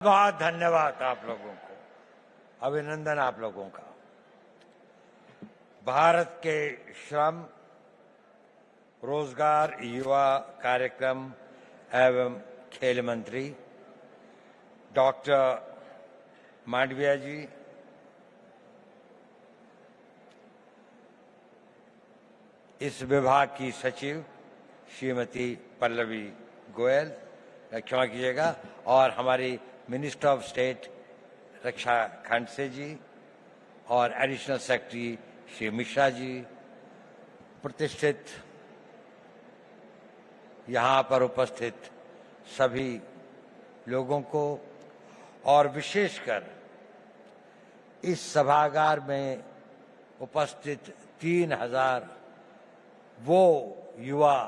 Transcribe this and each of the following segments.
बहुत धन्यवाद आप लोगों को, अभिनंदन आप लोगों का। भारत के श्रम, रोजगार, युवा कार्यक्रम एवं खेल मंत्री डॉक्टर मांडविया जी, इस विभाग की सचिव श्रीमती पल्लवी गोयल, क्षमा कीजिएगा, और हमारी मिनिस्टर ऑफ स्टेट रक्षा खड़से जी और एडिशनल सेक्रेटरी श्री मिश्रा जी, प्रतिष्ठित यहाँ पर उपस्थित सभी लोगों को, और विशेषकर इस सभागार में उपस्थित 3000 वो युवा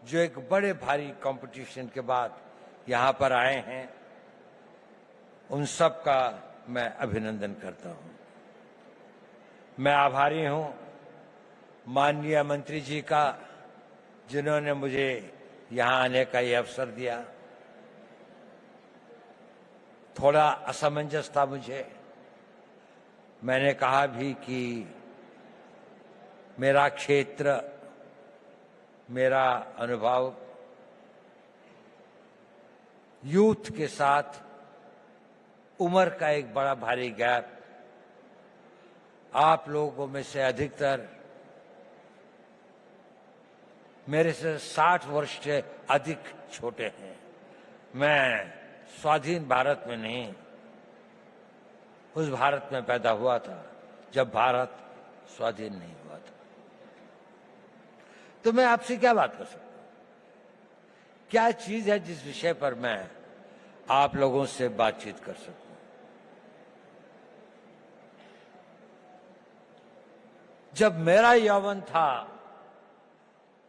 जो एक बड़े भारी कंपटीशन के बाद यहाँ पर आए हैं, उन सब का मैं अभिनंदन करता हूँ। मैं आभारी हूँ माननीय मंत्री जी का, जिन्होंने मुझे यहाँ आने का ये अवसर दिया। थोड़ा असमंजस था मुझे, मैंने कहा भी कि मेरा क्षेत्र, मेरा अनुभव यूथ के साथ उम्र का एक बड़ा भारी गैप, आप लोगों में से अधिकतर मेरे से 60 वर्ष से अधिक छोटे हैं। मैं स्वाधीन भारत में नहीं, उस भारत में पैदा हुआ था जब भारत स्वाधीन नहीं हुआ था। तो मैं आपसे क्या बात कर सकता हूं? क्या चीज है जिस विषय पर मैं आप लोगों से बातचीत कर सकूं? जब मेरा यौवन था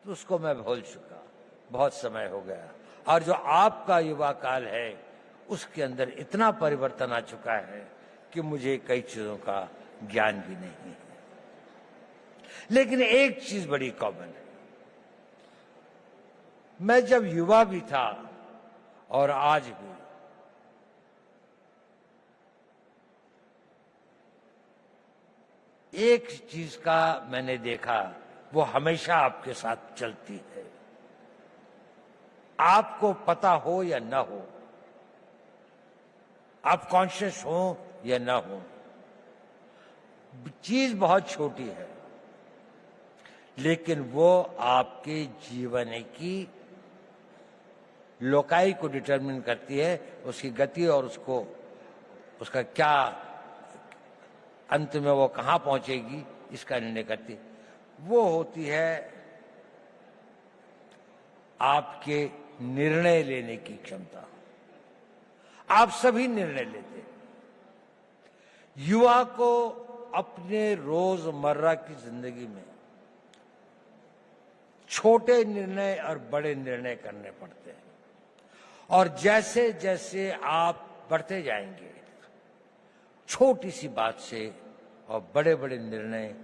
तो उसको मैं भूल चुका, बहुत समय हो गया, और जो आपका युवा काल है उसके अंदर इतना परिवर्तन आ चुका है कि मुझे कई चीजों का ज्ञान भी नहीं है। लेकिन एक चीज बड़ी कॉमन है, मैं जब युवा भी था और आज भी, एक चीज का मैंने देखा, वो हमेशा आपके साथ चलती है, आपको पता हो या ना हो, आप कॉन्शियस हो या ना हो, चीज बहुत छोटी है, लेकिन वो आपके जीवन की लोकाई को डिटरमिन करती है, उसकी गति और उसका क्या अंत में वो कहां पहुंचेगी, इसका निर्णय करती है। वो होती है आपके निर्णय लेने की क्षमता। आप सभी निर्णय लेते हैं। युवा को अपने रोजमर्रा की जिंदगी में छोटे निर्णय और बड़े निर्णय करने पड़ते हैं, और जैसे जैसे आप बढ़ते जाएंगे, छोटी सी बात से और बड़े बड़े निर्णय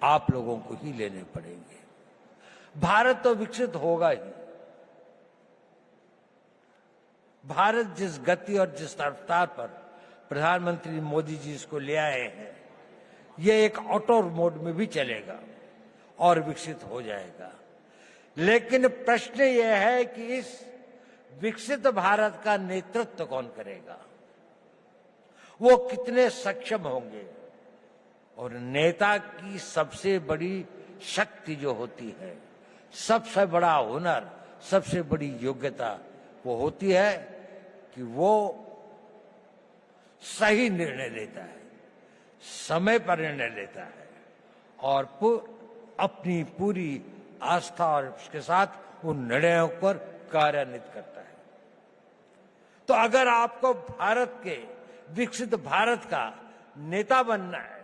आप लोगों को ही लेने पड़ेंगे। भारत तो विकसित होगा ही। भारत जिस गति और जिस रफ्तार पर प्रधानमंत्री मोदी जी इसको ले आए हैं, ये एक ऑटो मोड में भी चलेगा और विकसित हो जाएगा। लेकिन प्रश्न यह है कि इस विकसित भारत का नेतृत्व कौन करेगा, वो कितने सक्षम होंगे। और नेता की सबसे बड़ी शक्ति जो होती है, सबसे बड़ा हुनर, सबसे बड़ी योग्यता वो होती है कि वो सही निर्णय लेता है, समय पर निर्णय लेता है, और अपनी पूरी आस्था और उसके साथ उन निर्णयों पर कार्यान्वित करता है। तो अगर आपको भारत के विकसित भारत का नेता बनना है,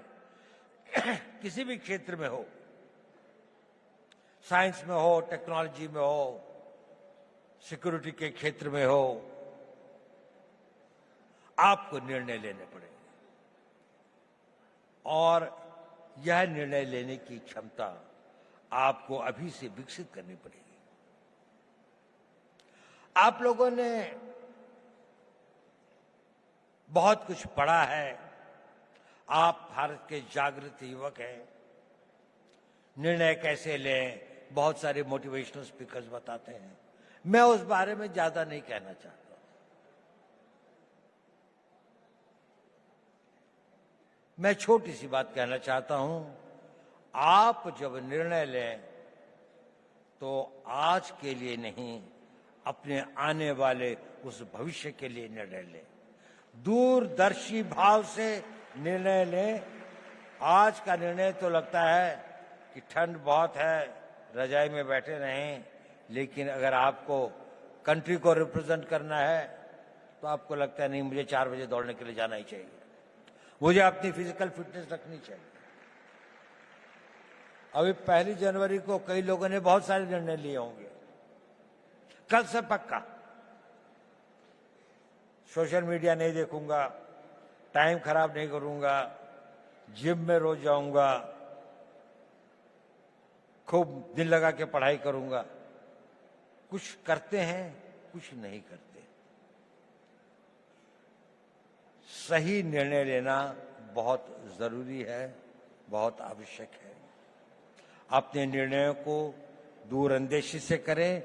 किसी भी क्षेत्र में हो, साइंस में हो, टेक्नोलॉजी में हो, सिक्योरिटी के क्षेत्र में हो, आपको निर्णय लेने पड़ेंगे, और यह निर्णय लेने की क्षमता आपको अभी से विकसित करनी पड़ेगी। आप लोगों ने बहुत कुछ पढ़ा है, आप भारत के जागृत युवक हैं। निर्णय कैसे लें, बहुत सारे मोटिवेशनल स्पीकर्स बताते हैं। मैं उस बारे में ज्यादा नहीं कहना चाहता। मैं छोटी सी बात कहना चाहता हूं, आप जब निर्णय लें तो आज के लिए नहीं, अपने आने वाले उस भविष्य के लिए निर्णय लें। दूरदर्शी भाव से निर्णय लें। आज का निर्णय तो लगता है कि ठंड बहुत है, रजाई में बैठे रहें, लेकिन अगर आपको कंट्री को रिप्रेजेंट करना है तो आपको लगता है नहीं, मुझे 4 बजे दौड़ने के लिए जाना ही चाहिए, मुझे अपनी फिजिकल फिटनेस रखनी चाहिए। अभी 1 जनवरी को कई लोगों ने बहुत सारे निर्णय लिए होंगे। कल से पक्का सोशल मीडिया नहीं देखूंगा, टाइम खराब नहीं करूंगा, जिम में रोज जाऊंगा, खूब दिल लगा के पढ़ाई करूंगा। कुछ करते हैं, कुछ नहीं करते। सही निर्णय लेना बहुत जरूरी है, बहुत आवश्यक है। अपने निर्णयों को दूरअंदेशी से करें।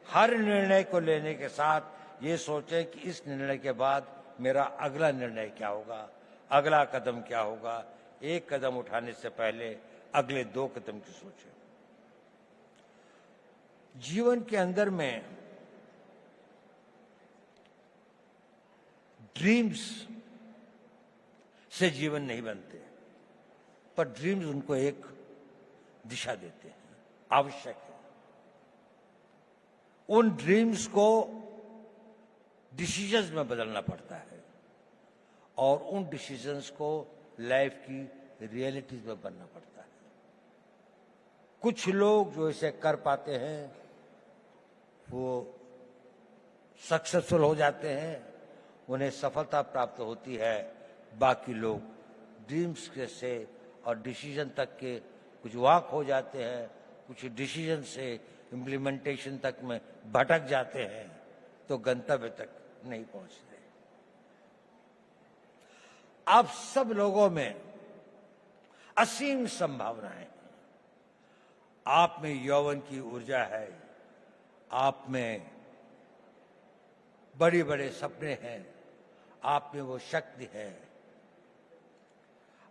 हर निर्णय को लेने के साथ ये सोचें कि इस निर्णय के बाद मेरा अगला निर्णय क्या होगा, अगला कदम क्या होगा। एक कदम उठाने से पहले अगले 2 कदम की सोचें। जीवन के अंदर में ड्रीम्स से जीवन नहीं बनते, पर ड्रीम्स उनको एक दिशा देते हैं, आवश्यक है। उन ड्रीम्स को डिसीजंस में बदलना पड़ता है और उन डिसीजंस को लाइफ की रियलिटीज में बनना पड़ता है। कुछ लोग जो इसे कर पाते हैं वो सक्सेसफुल हो जाते हैं, उन्हें सफलता प्राप्त होती है। बाकी लोग ड्रीम्स के से और डिसीजन तक के कुछ वाक हो जाते हैं, कुछ डिसीजन से इम्प्लीमेंटेशन तक में भटक जाते हैं, तो गंतव्य तक नहीं पहुंचते। आप सब लोगों में असीम संभावनाएं, आप में यौवन की ऊर्जा है, आप में बड़े बड़े सपने हैं, आप में वो शक्ति है,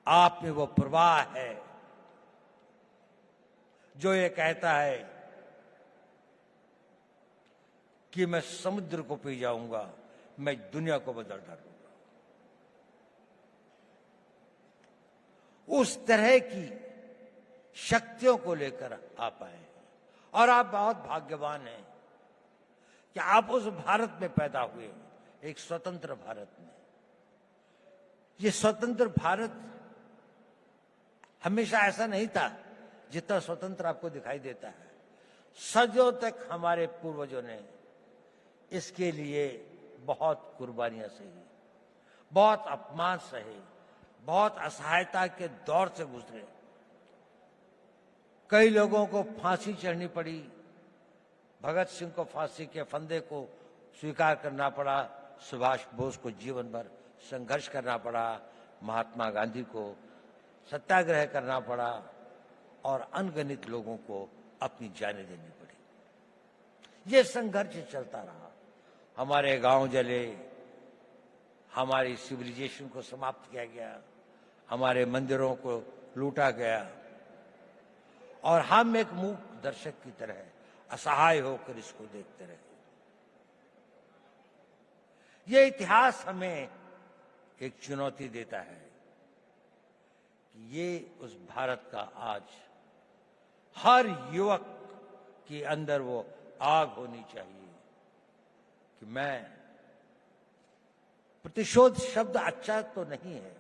आप में वो प्रवाह है जो ये कहता है कि मैं समुद्र को पी जाऊंगा, मैं दुनिया को बदल डालूंगा। उस तरह की शक्तियों को लेकर आप आए हैं और आप बहुत भाग्यवान हैं कि आप उस भारत में पैदा हुए, एक स्वतंत्र भारत में। ये स्वतंत्र भारत हमेशा ऐसा नहीं था जितना स्वतंत्र आपको दिखाई देता है। सदियों तक हमारे पूर्वजों ने इसके लिए बहुत कुर्बानियां सही, बहुत अपमान सहे, बहुत असहायता के दौर से गुजरे। कई लोगों को फांसी चढ़नी पड़ी, भगत सिंह को फांसी के फंदे को स्वीकार करना पड़ा, सुभाष बोस को जीवन भर संघर्ष करना पड़ा, महात्मा गांधी को सत्याग्रह करना पड़ा और अनगिनत लोगों को अपनी जानें देनी पड़ी। ये संघर्ष चलता रहा। हमारे गांव जले, हमारी सिविलाइजेशन को समाप्त किया गया, हमारे मंदिरों को लूटा गया और हम एक मूक दर्शक की तरह असहाय होकर इसको देखते रहे। ये इतिहास हमें एक चुनौती देता है कि ये उस भारत का आज हर युवक के अंदर वो आग होनी चाहिए कि मैं, प्रतिशोध शब्द अच्छा तो नहीं है,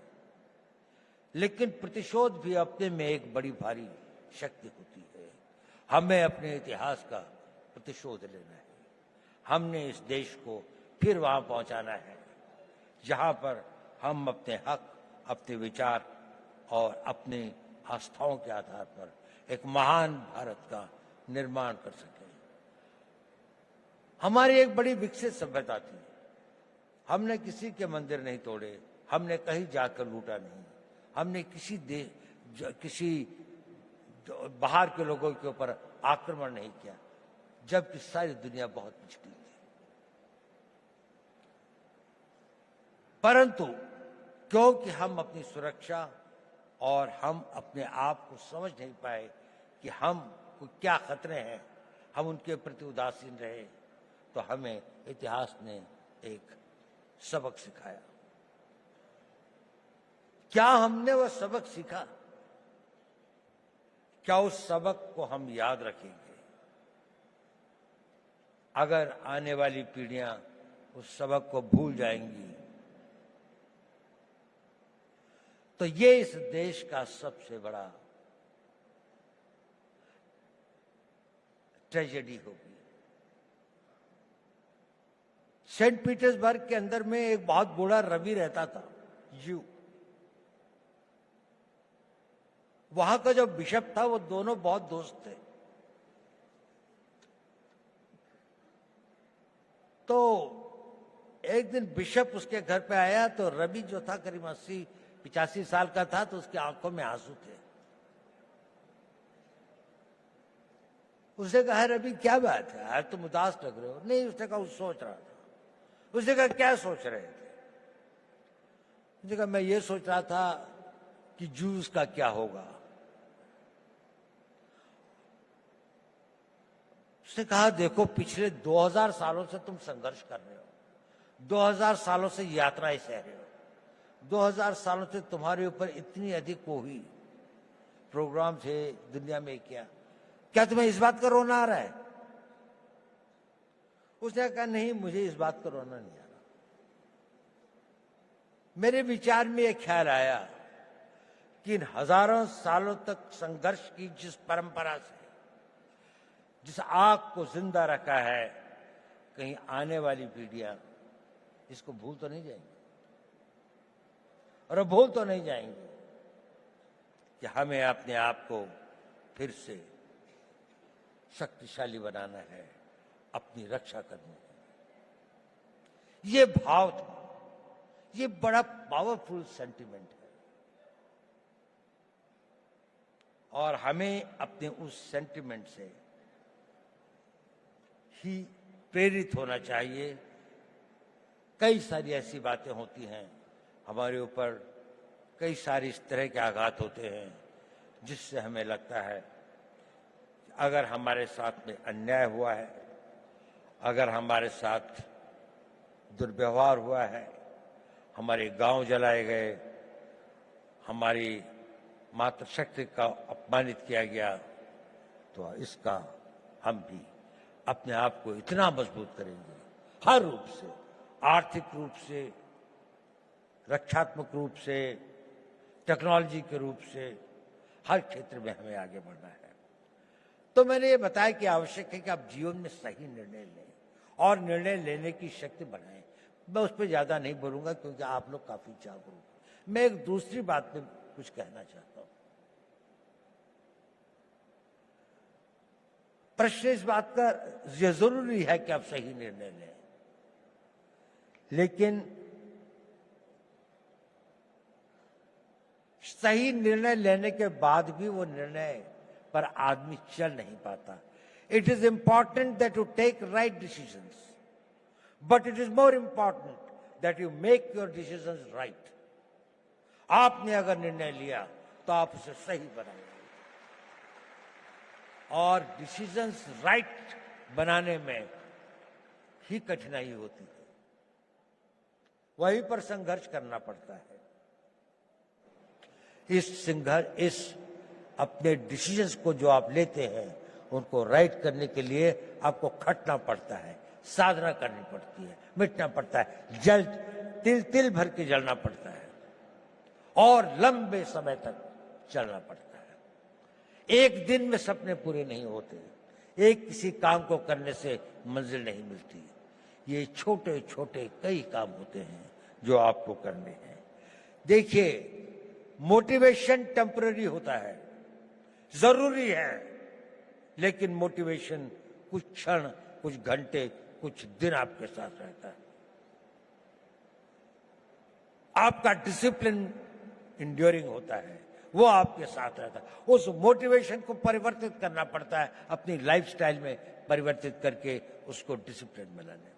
लेकिन प्रतिशोध भी अपने में एक बड़ी भारी शक्ति होती है। हमें अपने इतिहास का प्रतिशोध लेना है। हमने इस देश को फिर वहां पहुंचाना है जहां पर हम अपने हक, अपने विचार और अपनी आस्थाओं के आधार पर एक महान भारत का निर्माण कर सकें। हमारी एक बड़ी विकसित सभ्यता थी, हमने किसी के मंदिर नहीं तोड़े, हमने कहीं जाकर लूटा नहीं, हमने किसी बाहर के लोगों के ऊपर आक्रमण नहीं किया, जबकि सारी दुनिया बहुत पिछड़ी थी। परंतु क्योंकि हम अपनी सुरक्षा और हम अपने आप को समझ नहीं पाए कि हम को क्या खतरे हैं, हम उनके प्रति उदासीन रहे, तो हमें इतिहास ने एक सबक सिखाया। क्या हमने वह सबक सीखा? क्या उस सबक को हम याद रखेंगे? अगर आने वाली पीढ़ियां उस सबक को भूल जाएंगी तो ये इस देश का सबसे बड़ा ट्रेजेडी होगी। सेंट पीटर्सबर्ग के अंदर में एक बहुत बूढ़ा रवि रहता था, वहां का जो बिशप था वो दोनों बहुत दोस्त थे। तो एक दिन बिशप उसके घर पे आया तो रवि जो था करीब 80-85 साल का था, तो उसकी आंखों में आंसू थे। उसने कहा, रवि क्या बात है, आज तुम उदास लग रहे हो? नहीं, उसने कहा, सोच रहा था। उसने कहा, क्या सोच रहे थे? उसने कहा, मैं ये सोच रहा था कि जूस का क्या होगा। उसने कहा, देखो पिछले 2000 सालों से तुम संघर्ष कर रहे हो, 2000 सालों से यात्राएं सह रहे हो, 2000 सालों से तुम्हारे ऊपर इतनी अधिक वो हुई, प्रोग्राम थे दुनिया में, क्या तुम्हें इस बात का रोना आ रहा है? उसने कहा, नहीं, मुझे इस बात का रोना नहीं आ रहा। मेरे विचार में यह ख्याल आया कि इन हजारों सालों तक संघर्ष की जिस परंपरा से, जिस आग को जिंदा रखा है, कहीं आने वाली पीढ़ियां इसको भूल तो नहीं जाएंगी, और भूल तो नहीं जाएंगे कि हमें अपने आप को फिर से शक्तिशाली बनाना है, अपनी रक्षा करनी है। ये भाव था, ये बड़ा पावरफुल सेंटिमेंट है, और हमें अपने उस सेंटिमेंट से ही प्रेरित होना चाहिए। कई सारी ऐसी बातें होती हैं हमारे ऊपर, कई सारे इस तरह के आघात होते हैं जिससे हमें लगता है अगर हमारे साथ में अन्याय हुआ है, अगर हमारे साथ दुर्व्यवहार हुआ है, हमारे गांव जलाए गए, हमारी मातृशक्ति का अपमानित किया गया, तो इसका हम भी अपने आप को इतना मजबूत करेंगे, हर रूप से, आर्थिक रूप से, रक्षात्मक रूप से, टेक्नोलॉजी के रूप से, हर क्षेत्र में हमें आगे बढ़ना है। तो मैंने ये बताया कि आवश्यक है कि आप जीवन में सही निर्णय लें और निर्णय लेने की शक्ति बढ़ाएं। मैं उस पर ज्यादा नहीं बोलूंगा क्योंकि आप लोग काफी जागरूक हैं। मैं एक दूसरी बात पे कुछ कहना चाहता हूं। प्रश्न इस बात का ये जरूरी है कि आप सही निर्णय लें, लेकिन सही निर्णय लेने के बाद भी वो निर्णय पर आदमी चल नहीं पाता। It is important that you take right decisions, but it is more important that you make your decisions right. आपने अगर निर्णय लिया तो आप उसे सही बनाएंगे, और डिसीजंस राइट बनाने में ही कठिनाई होती है, वहीं पर संघर्ष करना पड़ता है। इस अपने डिसीजंस को जो आप लेते हैं उनको राइट करने के लिए आपको खटना पड़ता है, साधना करनी पड़ती है, मिटना पड़ता है, तिल तिल भर के जलना पड़ता है, और लंबे समय तक चलना पड़ता है। एक दिन में सपने पूरे नहीं होते, एक किसी काम को करने से मंजिल नहीं मिलती। ये छोटे छोटे कई काम होते हैं जो आपको करने हैं। देखिए, मोटिवेशन टेम्पररी होता है, जरूरी है, लेकिन मोटिवेशन कुछ क्षण, कुछ घंटे, कुछ दिन आपके साथ रहता है। आपका डिसिप्लिन इंड्योरिंग होता है, वो आपके साथ रहता है। उस मोटिवेशन को परिवर्तित करना पड़ता है, अपनी लाइफस्टाइल में परिवर्तित करके उसको डिसिप्लिन में लाने में।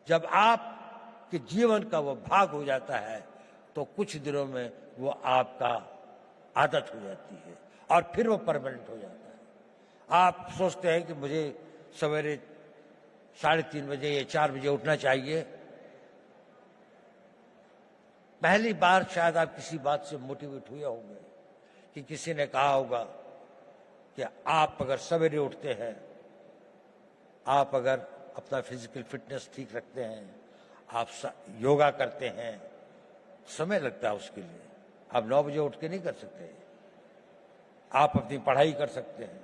जब आपके जीवन का वो भाग हो जाता है तो कुछ दिनों में वो आपका आदत हो जाती है और फिर वो परमानेंट हो जाता है। आप सोचते हैं कि मुझे सवेरे 3:30 बजे या 4 बजे उठना चाहिए। पहली बार शायद आप किसी बात से मोटिवेट हुए होंगे कि किसी ने कहा होगा कि आप अगर सवेरे उठते हैं, आप अगर अपना फिजिकल फिटनेस ठीक रखते हैं, आप योगा करते हैं, समय लगता है उसके लिए। आप 9 बजे उठ के नहीं कर सकते। आप अपनी पढ़ाई कर सकते हैं।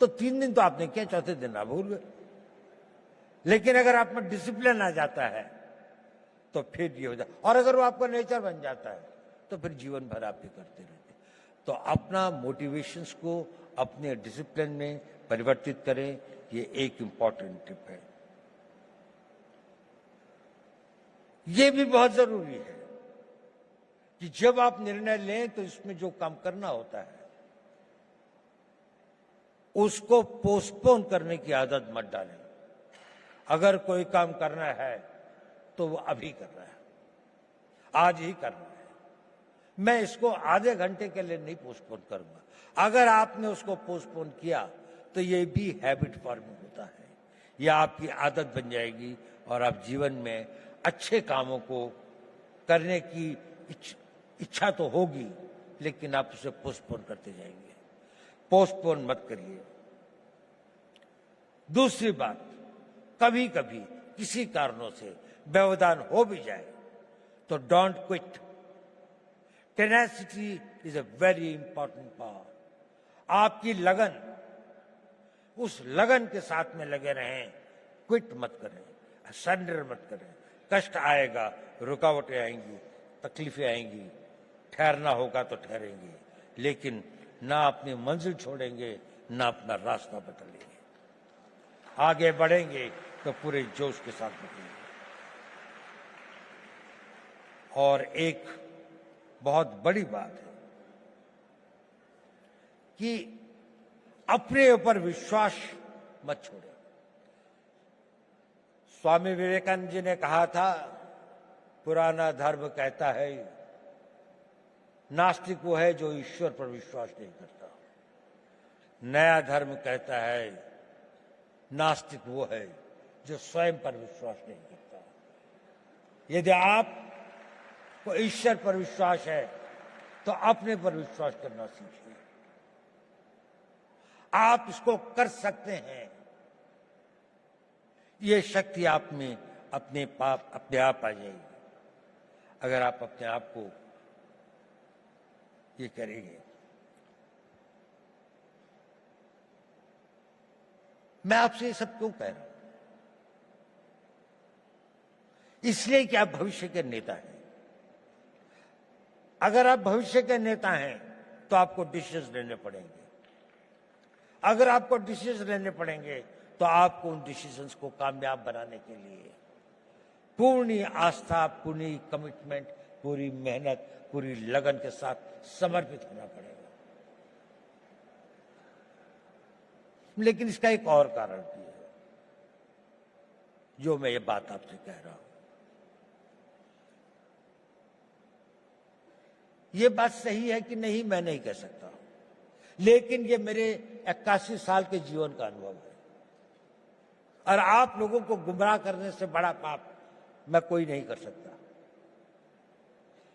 तो 3 दिन तो आपने किया, चौथे दिन आप भूल गए। लेकिन अगर आप में डिसिप्लिन आ जाता है तो फिर ये हो जाता, और अगर वो आपका नेचर बन जाता है तो फिर जीवन भर आप ये करते रहते। तो अपना मोटिवेशंस को अपने डिसिप्लिन में परिवर्तित करें, ये एक इंपॉर्टेंट टिप है। ये भी बहुत जरूरी है कि जब आप निर्णय लें तो इसमें जो काम करना होता है उसको पोस्टपोन करने की आदत मत डालें। अगर कोई काम करना है तो वो अभी करना है, आज ही करना है। मैं इसको आधे घंटे के लिए नहीं पोस्टपोन करूंगा। अगर आपने उसको पोस्टपोन किया तो ये भी हैबिट फॉर्मिंग होता है, यह आपकी आदत बन जाएगी और आप जीवन में अच्छे कामों को करने की इच्छा तो होगी, लेकिन आप उसे पोस्टपोन करते जाएंगे। पोस्टपोन मत करिए। दूसरी बात, कभी कभी किसी कारणों से व्यवधान हो भी जाए तो don't quit. Tenacity is a very important power. आपकी लगन, उस लगन के साथ में लगे रहें, क्विट मत करें, सरेंडर मत करें। कष्ट आएगा, रुकावटें आएंगी, तकलीफें आएंगी, ठहरना होगा तो ठहरेंगे, लेकिन ना अपनी मंजिल छोड़ेंगे, ना अपना रास्ता बदलेंगे। आगे बढ़ेंगे तो पूरे जोश के साथ बढ़ेंगे। और एक बहुत बड़ी बात है कि अपने ऊपर विश्वास मत छोड़ें। स्वामी विवेकानंद जी ने कहा था, पुराना धर्म कहता है नास्तिक वो है जो ईश्वर पर विश्वास नहीं करता। नया धर्म कहता है नास्तिक वो है जो स्वयं पर विश्वास नहीं करता। यदि आपको ईश्वर पर विश्वास है तो अपने पर विश्वास करना सीखिए। आप इसको कर सकते हैं। ये शक्ति आप में अपने आप आ जाएगी अगर आप अपने आप को ये करेंगे। मैं आपसे ये सब क्यों कह रहा हूं? इसलिए कि आप भविष्य के नेता हैं। अगर आप भविष्य के नेता हैं तो आपको डिसीजन लेने पड़ेंगे। अगर आपको डिसीजन लेने पड़ेंगे तो आपको उन डिसीजंस को कामयाब बनाने के लिए पूर्ण आस्था, पूरी कमिटमेंट, पूरी मेहनत, पूरी लगन के साथ समर्पित होना पड़ेगा। लेकिन इसका एक और कारण भी है जो मैं ये बात आपसे कह रहा हूं। ये बात सही है कि नहीं, मैं नहीं कह सकता, लेकिन ये मेरे 81 साल के जीवन का अनुभव है। और आप लोगों को गुमराह करने से बड़ा पाप मैं कोई नहीं कर सकता।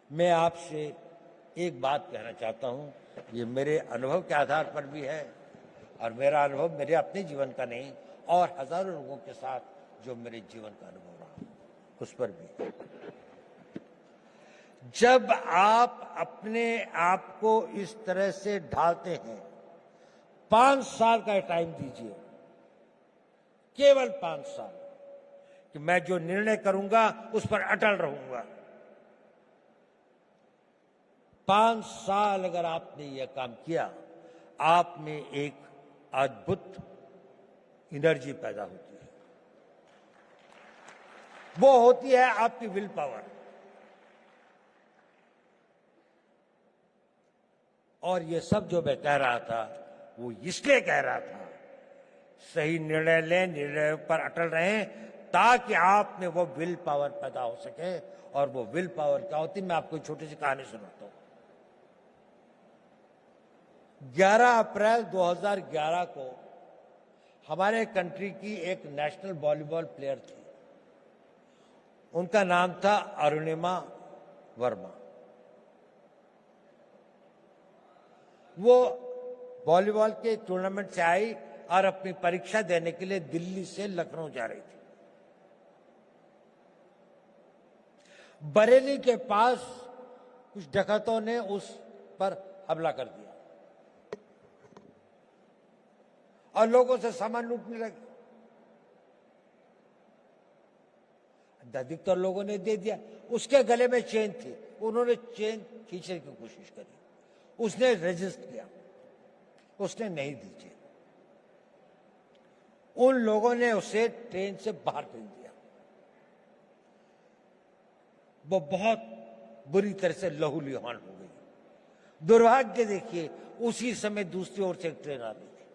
मैं आपसे एक बात कहना चाहता हूं, ये मेरे अनुभव के आधार पर भी है, और मेरा अनुभव मेरे अपने जीवन का नहीं, और हजारों लोगों के साथ जो मेरे जीवन का अनुभव रहा उस पर भी। जब आप अपने आप को इस तरह से ढालते हैं, 5 साल का टाइम दीजिए, केवल 5 साल, कि मैं जो निर्णय करूंगा उस पर अटल रहूंगा। 5 साल अगर आपने यह काम किया, आप में एक अद्भुत एनर्जी पैदा होती है। वो होती है आपकी विल पावर। और ये सब जो मैं कह रहा था वो इसलिए कह रहा था, सही निर्णय लें, निर्णय पर अटल रहें, ताकि आप में वो विल पावर पैदा हो सके। और वो विल पावर क्या होती, मैं आपको एक छोटी सी कहानी सुनाता हूं। 11 अप्रैल 2011 को हमारे कंट्री की एक नेशनल वॉलीबॉल प्लेयर थी, उनका नाम था अरुणिमा वर्मा। वो वॉलीबॉल के टूर्नामेंट से आई और अपनी परीक्षा देने के लिए दिल्ली से लखनऊ जा रही थी। बरेली के पास कुछ डकैतों ने उस पर हमला कर दिया और लोगों से सामान लूटने लगे। अधिकतर लोगों ने दे दिया। उसके गले में चेन थी, उन्होंने चेन खींचने की कोशिश करी, उसने रेजिस्ट किया, उसने नहीं दी चेन। उन लोगों ने उसे ट्रेन से बाहर फेंक दिया। वो बहुत बुरी तरह से लहूलुहान हो गई। दुर्भाग्य देखिए, उसी समय दूसरी ओर से एक ट्रेन आ रही थी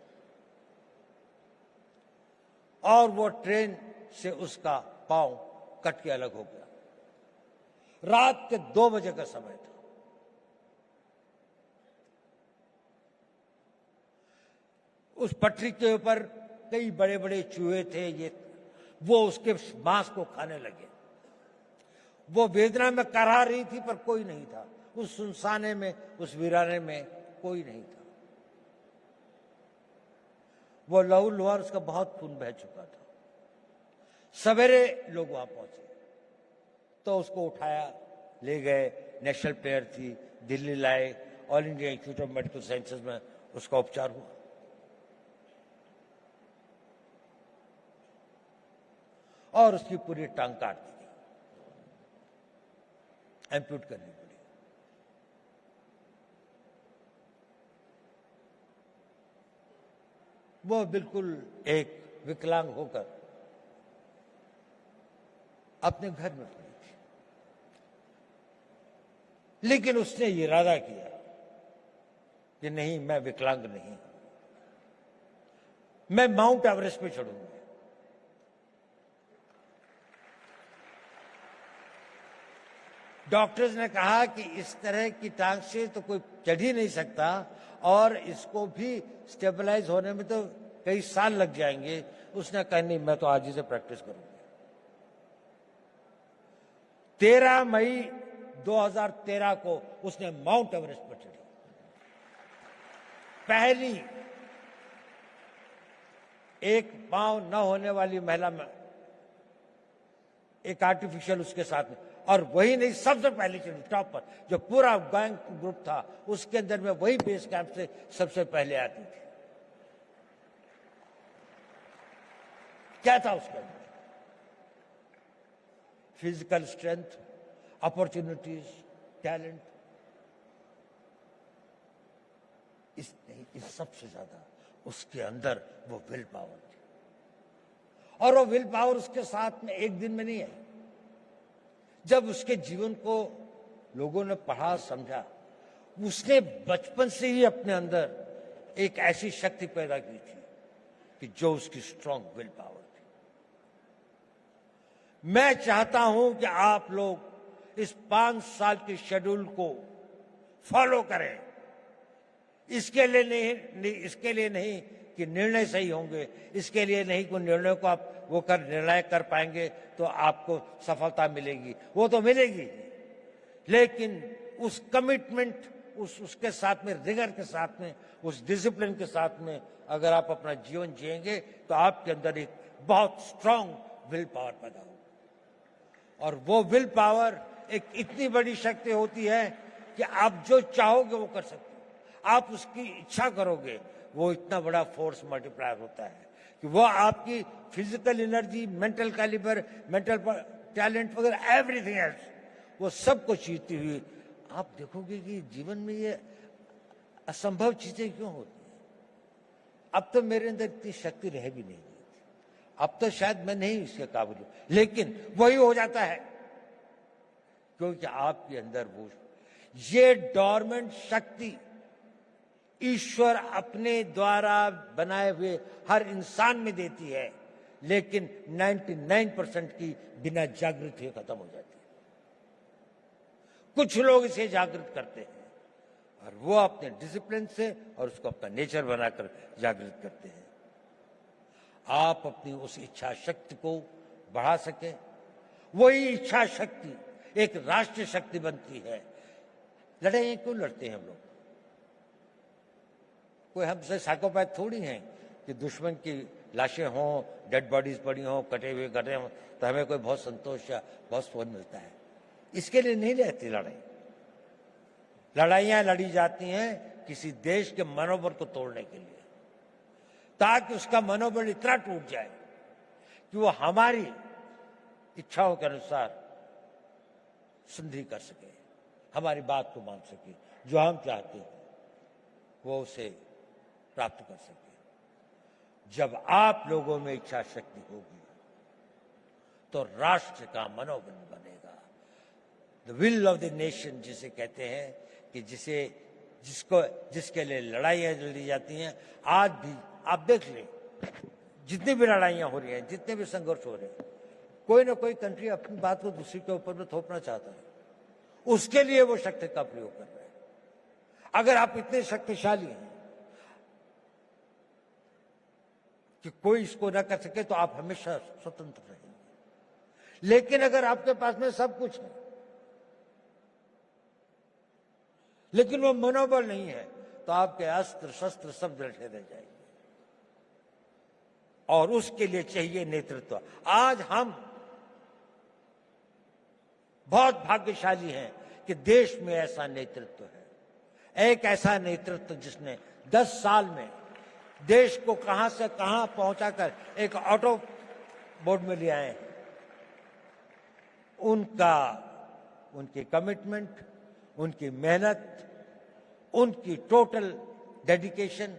और वो ट्रेन से उसका पांव कट के अलग हो गया। रात के 2 बजे का समय था। उस पटरी के ऊपर कई बड़े बड़े चूहे थे, वो उसके मांस को खाने लगे। वो वेदना में करहा रही थी, पर कोई नहीं था। उस सुनसाने में, उस वीराने में कोई नहीं था। वो लहूलुहान, उसका बहुत खून बह चुका था। सवेरे लोग वहां पहुंचे तो उसको उठाया, ले गए। नेशनल प्लेयर थी, दिल्ली लाए, all India institute of medical sciences में उसका उपचार हुआ और उसकी पूरी टांग काट दी गई, एम्प्यूट करनी पड़ी। वो बिल्कुल एक विकलांग होकर अपने घर में पड़ी थी, लेकिन उसने ये इरादा किया कि नहीं, मैं विकलांग नहीं, मैं माउंट एवरेस्ट पे चढ़ूंगा। डॉक्टर्स ने कहा कि इस तरह की टांग से तो कोई चढ़ ही नहीं सकता और इसको भी स्टेबलाइज होने में तो कई साल लग जाएंगे। उसने कहा नहीं, मैं तो आज ही से प्रैक्टिस करूंगा। 13 मई 2013 को उसने माउंट एवरेस्ट पर चढ़ी। पहली एक पांव न होने वाली महिला में एक आर्टिफिशियल उसके साथ में, और वही नहीं, सबसे पहले चढ़ी टॉप पर। जो पूरा गैंग ग्रुप था उसके अंदर में वही बेस कैंप से सबसे पहले आती थी। क्या था उसके अंदर? Physical strength, opportunities, talent. इस सबसे ज्यादा उसके अंदर वो विल पावर थी। और वो विल पावर उसके साथ में एक दिन में नहीं आई। जब उसके जीवन को लोगों ने पढ़ा, समझा, उसने बचपन से ही अपने अंदर एक ऐसी शक्ति पैदा की थी कि जो उसकी स्ट्रांग विल पावर थी। मैं चाहता हूं कि आप लोग इस 5 साल के शेड्यूल को फॉलो करें। इसके लिए नहीं कि निर्णय सही होंगे, इसके लिए नहीं कि निर्णय को आप निर्णय कर पाएंगे तो आपको सफलता मिलेगी, वो तो मिलेगी, लेकिन उस कमिटमेंट, उसके साथ में, रिगर के साथ में, उस डिसिप्लिन के साथ में अगर आप अपना जीवन जिएंगे तो आपके अंदर एक बहुत स्ट्रांग विल पावर पैदा होगा। और वो विल पावर एक इतनी बड़ी शक्ति होती है कि आप जो चाहोगे वो कर सकते हो। आप उसकी इच्छा करोगे, वो इतना बड़ा फोर्स मल्टीप्लायर होता है कि वो आपकी physical energy, mental calibre, mental talent वगैरह, एवरीथिंग एल्स, वो सब कुछ जीतती हुई आप देखोगे कि जीवन में ये असंभव चीजें क्यों होती हैं। अब तो मेरे अंदर इतनी शक्ति रह भी नहीं गई, अब तो शायद मैं नहीं इसके काबिल हूं, लेकिन वही हो जाता है क्योंकि आपके अंदर वो ये डोरमेंट शक्ति ईश्वर अपने द्वारा बनाए हुए हर इंसान में देती है, लेकिन 99% की बिना जागृत हुए खत्म हो जाती है। कुछ लोग इसे जागृत करते हैं और वो अपने डिसिप्लिन से और उसको अपना नेचर बनाकर जागृत करते हैं। आप अपनी उस इच्छा शक्ति को बढ़ा सके, वही इच्छा शक्ति एक राष्ट्रीय शक्ति बनती है। लड़ाइयां क्यों लड़ते हैं हम लोग? कोई हमसे साइकोपैथ थोड़ी हैं कि दुश्मन की लाशें हों, डेड बॉडीज पड़ी हों, कटे हुए गटे हों तो हमें कोई बहुत संतोष या बहुत सुकून मिलता है। इसके लिए नहीं रहती लड़ाई। लड़ाइयां लड़ी जाती हैं किसी देश के मनोबल को तोड़ने के लिए, ताकि उसका मनोबल इतना टूट जाए कि वो हमारी इच्छाओं के अनुसार संधि कर सके, हमारी बात को मान सके, जो हम चाहते हैं वो उसे प्राप्त कर सके। जब आप लोगों में इच्छा शक्ति होगी तो राष्ट्र का मनोबल बनेगा। The will of the nation जिसे कहते हैं, कि जिसके लिए लड़ाइयां लड़ी जाती हैं। आज भी आप देख लें, जितनी भी लड़ाइयां हो रही हैं, जितने भी संघर्ष हो रहे हैं, कोई ना कोई कंट्री अपनी बात को दूसरी के ऊपर में थोपना चाहता है, उसके लिए वो शक्ति का प्रयोग कर रहे हैं। अगर आप इतने शक्तिशाली हैं कि कोई इसको ना कर सके तो आप हमेशा स्वतंत्र रहेंगे। लेकिन अगर आपके पास में सब कुछ है लेकिन वो मनोबल नहीं है, तो आपके अस्त्र शस्त्र सब जलते रह जाएंगे। और उसके लिए चाहिए नेतृत्व। आज हम बहुत भाग्यशाली हैं कि देश में ऐसा नेतृत्व है, एक ऐसा नेतृत्व जिसने 10 साल में देश को कहां से कहां पहुंचाकर एक ऑटो बोर्ड में ले आए हैं। उनकी कमिटमेंट, उनकी मेहनत, उनकी टोटल डेडिकेशन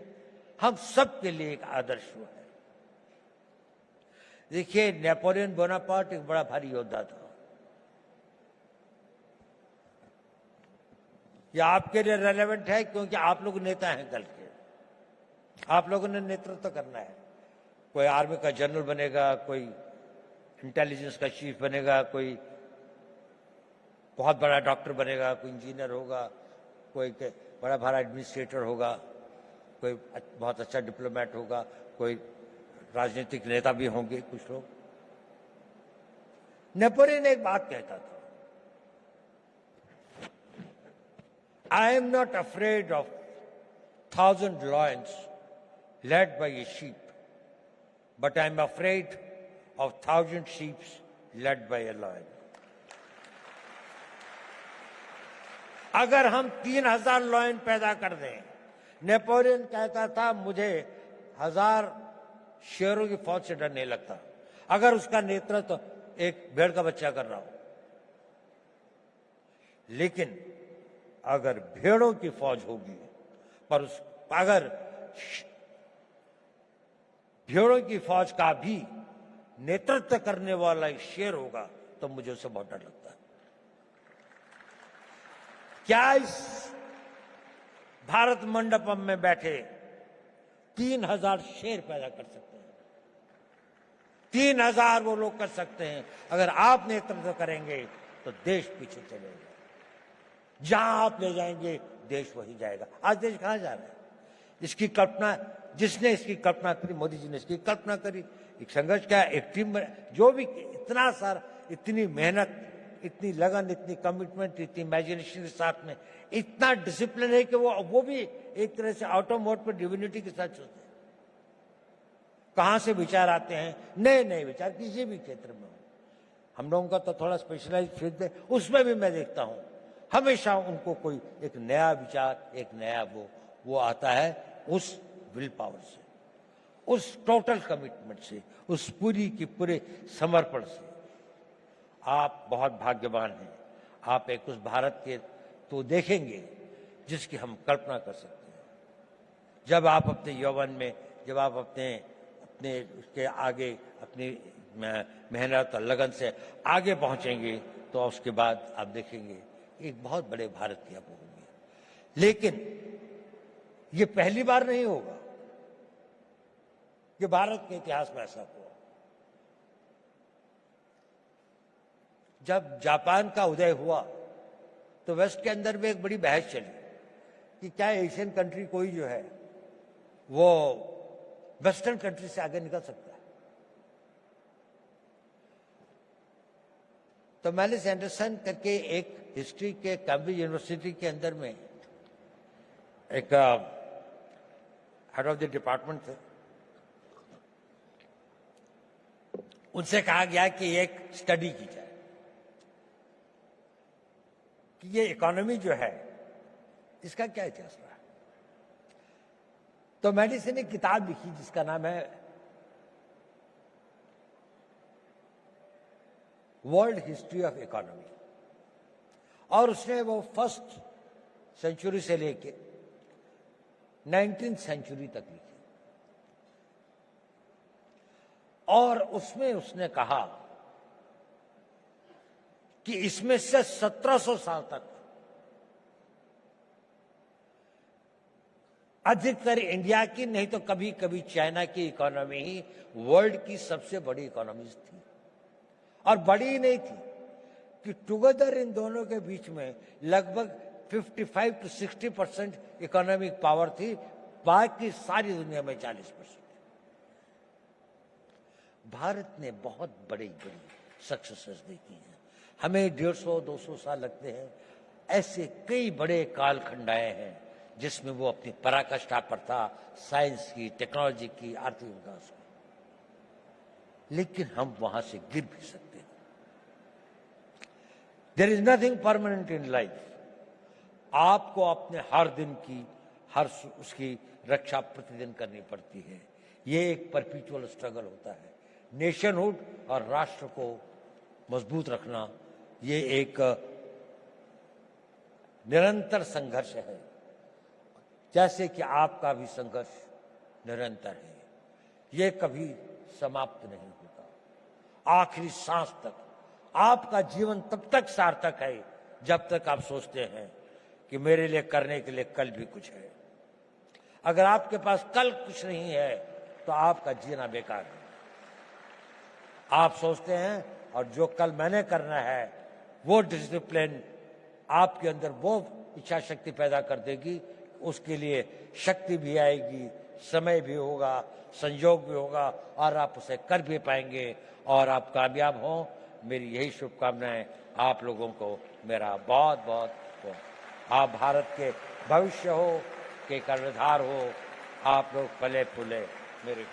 हम सब के लिए एक आदर्श हुआ है। देखिए, नेपोलियन बोनापार्ट एक बड़ा भारी योद्धा था। यह आपके लिए रेलेवेंट है क्योंकि आप लोग नेता हैं कल के। आप लोगों ने नेतृत्व करना है। कोई आर्मी का जनरल बनेगा, कोई इंटेलिजेंस का चीफ बनेगा, कोई बहुत बड़ा डॉक्टर बनेगा, कोई इंजीनियर होगा, कोई बड़ा भारा एडमिनिस्ट्रेटर होगा, कोई बहुत अच्छा डिप्लोमेट होगा, कोई राजनीतिक नेता भी होंगे कुछ लोग। नेपोलियन एक बात कहता था, I am not afraid of 1,000 lions led by a sheep, but I am afraid of 1,000 sheep led by a lion. अगर हम 3,000 लॉयन पैदा कर दें, नेपोलियन कहता था मुझे 1,000 शेरों की फौज से डर नहीं लगता, अगर उसका नेतृत्व एक भेड़ का बच्चा कर रहा हो। लेकिन अगर भेड़ों की फौज होगी, पर अगर भेड़ों की फौज का भी नेतृत्व करने वाला एक शेर होगा, तो मुझे उससे बहुत डर लगता है। क्या इस भारत मंडपम में बैठे 3,000 शेर पैदा कर सकते हैं? 3,000 वो लोग कर सकते हैं। अगर आप नेतृत्व करेंगे तो देश पीछे चलेगा। जहां आप ले जाएंगे देश वही जाएगा। आज देश कहां जा रहा है? इसकी कल्पना, जिसने इसकी कल्पना करी, मोदी जी ने इसकी कल्पना करी। एक संघर्ष क्या, एक टीम, जो भी इतना सारा, इतनी मेहनत, इतनी लगन, इतनी कमिटमेंट, इतनी इमेजिनेशन के साथ में इतना डिसिप्लिन है कि वो भी एक तरह से ऑटो मोड पर डिविनिटी के साथ चलते हैं। कहां से विचार आते हैं, नए नए विचार, किसी भी क्षेत्र में हो। हम लोगों का तो थोड़ा स्पेशलाइज फील्ड है, उसमें भी मैं देखता हूं हमेशा उनको कोई एक नया विचार, एक नया वो आता है उस विल पावर से, उस टोटल कमिटमेंट से, उस पूरी की पूरे समर्पण से। आप बहुत भाग्यवान हैं। आप एक उस भारत के तो देखेंगे जिसकी हम कल्पना कर सकते हैं। जब आप अपने यौवन में, जब आप अपने उसके आगे अपनी मेहनत और लगन से आगे पहुंचेंगे, तो उसके बाद आप देखेंगे एक बहुत बड़े भारत की आप होंगे। लेकिन ये पहली बार नहीं होगा कि भारत के इतिहास में ऐसा हुआ। जब जापान का उदय हुआ तो वेस्ट के अंदर में एक बड़ी बहस चली कि क्या एशियन कंट्री कोई जो है वो वेस्टर्न कंट्री से आगे निकल सकता है। तो मैलिस एंडरसन करके एक हिस्ट्री के कैम्ब्रिज यूनिवर्सिटी के अंदर में एक हेड ऑफ द डिपार्टमेंट थे, उनसे कहा गया कि एक स्टडी की जाए कि ये इकोनॉमी जो है इसका क्या इतिहास रहा है। तो मैलिस ने किताब लिखी जिसका नाम है वर्ल्ड हिस्ट्री ऑफ इकोनॉमी, और उसने वो फर्स्ट सेंचुरी से लेके 19th सेंचुरी तक लिखी। और उसमें उसने कहा कि इसमें से 1700 साल तक अधिकतर इंडिया की, नहीं तो कभी कभी चाइना की इकोनॉमी ही वर्ल्ड की सबसे बड़ी इकोनॉमीज थी। और बड़ी ही नहीं थी कि टुगेदर इन दोनों के बीच में लगभग 55 to 60% इकोनॉमिक पावर थी, बाकी सारी दुनिया में 40%। भारत ने बहुत बड़ी बड़ी सक्सेसेस देखी हैं। हमें 150-200 साल लगते हैं। ऐसे कई बड़े कालखंड आए हैं जिसमें वो अपनी पराकाष्ठा पर था, साइंस की, टेक्नोलॉजी की, आर्थिक विकास की, लेकिन हम वहां से गिर भी सकते हैं। There is nothing permanent in life. आपको अपने हर दिन की उसकी रक्षा प्रतिदिन करनी पड़ती है। ये एक परपिचुअल स्ट्रगल होता है। नेशनहुड और राष्ट्र को मजबूत रखना ये एक निरंतर संघर्ष है, जैसे कि आपका भी संघर्ष निरंतर है। ये कभी समाप्त नहीं होता। आखिरी सांस तक आपका जीवन तब तक सार्थक है जब तक आप सोचते हैं कि मेरे लिए करने के लिए कल भी कुछ है। अगर आपके पास कल कुछ नहीं है तो आपका जीना बेकार है। आप सोचते हैं और जो कल मैंने करना है वो डिसिप्लिन आपके अंदर वो इच्छा शक्ति पैदा कर देगी। उसके लिए शक्ति भी आएगी, समय भी होगा, संयोग भी होगा और आप उसे कर भी पाएंगे और आप कामयाब हों। मेरी यही शुभकामनाएं आप लोगों को मेरा बहुत बहुत हो। आप भारत के भविष्य हो, के कर्णधार हो। आप लोग फले फूले मेरे